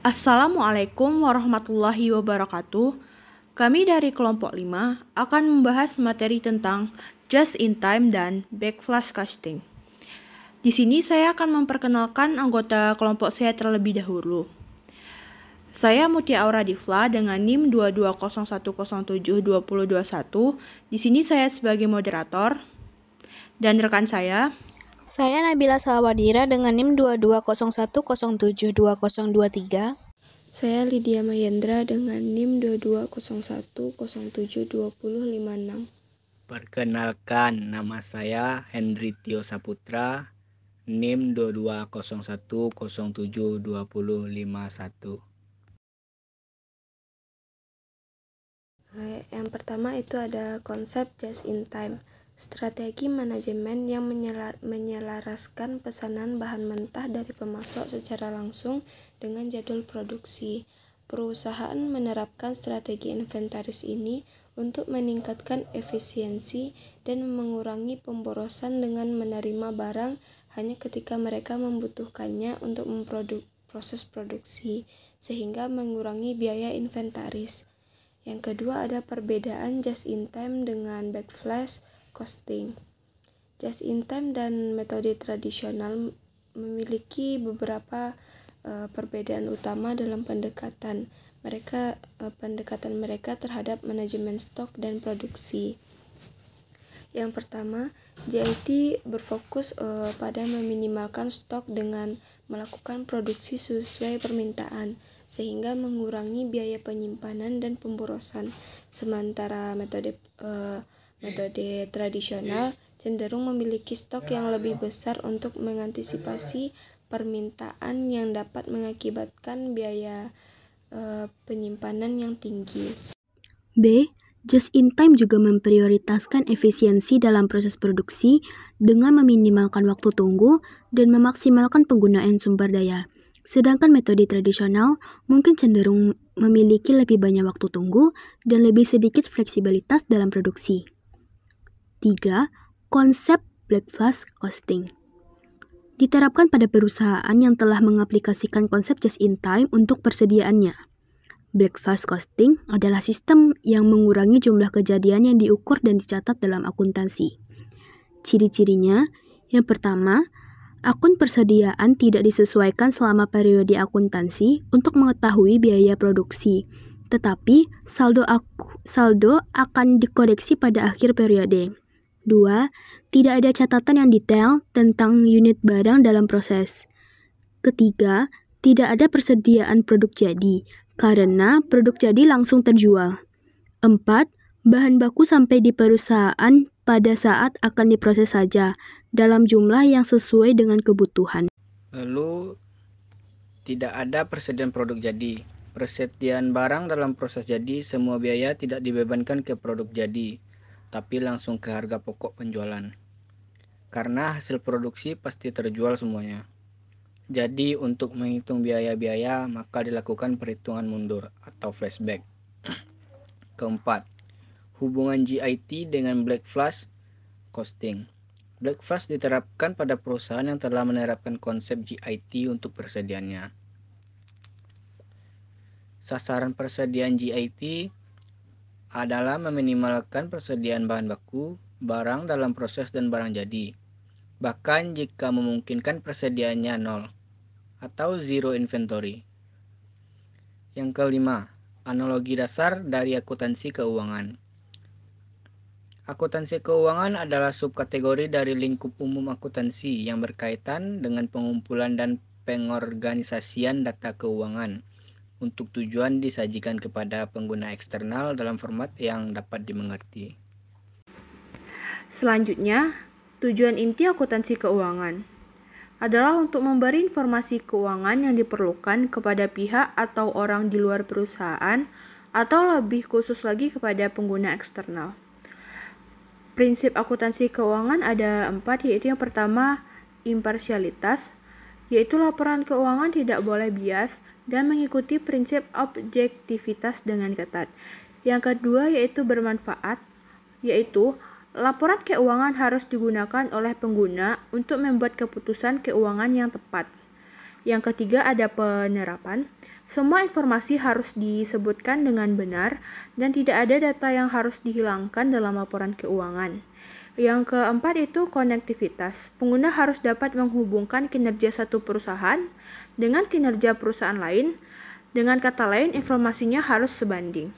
Assalamualaikum warahmatullahi wabarakatuh. Kami dari kelompok 5 akan membahas materi tentang just in time dan backflash casting. Di sini saya akan memperkenalkan anggota kelompok saya terlebih dahulu. Saya Mutia Aura Difla dengan NIM 2201072021. Di sini saya sebagai moderator dan rekan saya. Saya Nabila Salwadira dengan NIM 2201072023. Saya Lydia Mayendra dengan NIM 2201072056. Perkenalkan, nama saya Hendri Tio Saputra, NIM 2201072051. Yang pertama itu ada konsep just in time. Strategi manajemen yang menyelaraskan pesanan bahan mentah dari pemasok secara langsung dengan jadwal produksi. Perusahaan menerapkan strategi inventaris ini untuk meningkatkan efisiensi dan mengurangi pemborosan dengan menerima barang hanya ketika mereka membutuhkannya untuk proses produksi, sehingga mengurangi biaya inventaris. Yang kedua ada perbedaan just in time dengan backflash costing. Just in time dan metode tradisional memiliki beberapa perbedaan utama dalam pendekatan mereka terhadap manajemen stok dan produksi. Yang pertama, JIT berfokus pada meminimalkan stok dengan melakukan produksi sesuai permintaan, sehingga mengurangi biaya penyimpanan dan pemborosan. Sementara metode tradisional cenderung memiliki stok yang lebih besar untuk mengantisipasi permintaan yang dapat mengakibatkan biaya penyimpanan yang tinggi. B. Just in time juga memprioritaskan efisiensi dalam proses produksi dengan meminimalkan waktu tunggu dan memaksimalkan penggunaan sumber daya. Sedangkan metode tradisional mungkin cenderung memiliki lebih banyak waktu tunggu dan lebih sedikit fleksibilitas dalam produksi. 3. Konsep backflash costing diterapkan pada perusahaan yang telah mengaplikasikan konsep just in time untuk persediaannya. Backflash costing adalah sistem yang mengurangi jumlah kejadian yang diukur dan dicatat dalam akuntansi. Ciri-cirinya, yang pertama, akun persediaan tidak disesuaikan selama periode akuntansi untuk mengetahui biaya produksi, tetapi saldo akan dikoreksi pada akhir periode. 2. Tidak ada catatan yang detail tentang unit barang dalam proses. Ketiga, tidak ada persediaan produk jadi, karena produk jadi langsung terjual. 4. Bahan baku sampai di perusahaan pada saat akan diproses saja, dalam jumlah yang sesuai dengan kebutuhan. Lalu, tidak ada persediaan produk jadi. Persediaan barang dalam proses jadi, semua biaya tidak dibebankan ke produk jadi, tapi langsung ke harga pokok penjualan. Karena hasil produksi pasti terjual semuanya. Jadi untuk menghitung biaya-biaya maka dilakukan perhitungan mundur atau flashback. Keempat, hubungan JIT dengan backflash costing. Backflash diterapkan pada perusahaan yang telah menerapkan konsep JIT untuk persediaannya. Sasaran persediaan JIT adalah meminimalkan persediaan bahan baku, barang dalam proses dan barang jadi. Bahkan jika memungkinkan persediaannya nol atau zero inventory. Yang kelima, analogi dasar dari akuntansi keuangan. Akuntansi keuangan adalah subkategori dari lingkup umum akuntansi yang berkaitan dengan pengumpulan dan pengorganisasian data keuangan untuk tujuan disajikan kepada pengguna eksternal dalam format yang dapat dimengerti. Selanjutnya, tujuan inti akuntansi keuangan adalah untuk memberi informasi keuangan yang diperlukan kepada pihak atau orang di luar perusahaan atau lebih khusus lagi kepada pengguna eksternal. Prinsip akuntansi keuangan ada 4, yaitu yang pertama, imparsialitas, yaitu laporan keuangan tidak boleh bias dan mengikuti prinsip objektivitas dengan ketat. Yang kedua yaitu bermanfaat, yaitu laporan keuangan harus digunakan oleh pengguna untuk membuat keputusan keuangan yang tepat. Yang ketiga ada penerapan. Semua informasi harus disebutkan dengan benar dan tidak ada data yang harus dihilangkan dalam laporan keuangan. Yang keempat itu konektivitas. Pengguna harus dapat menghubungkan kinerja satu perusahaan dengan kinerja perusahaan lain. Dengan kata lain, informasinya harus sebanding.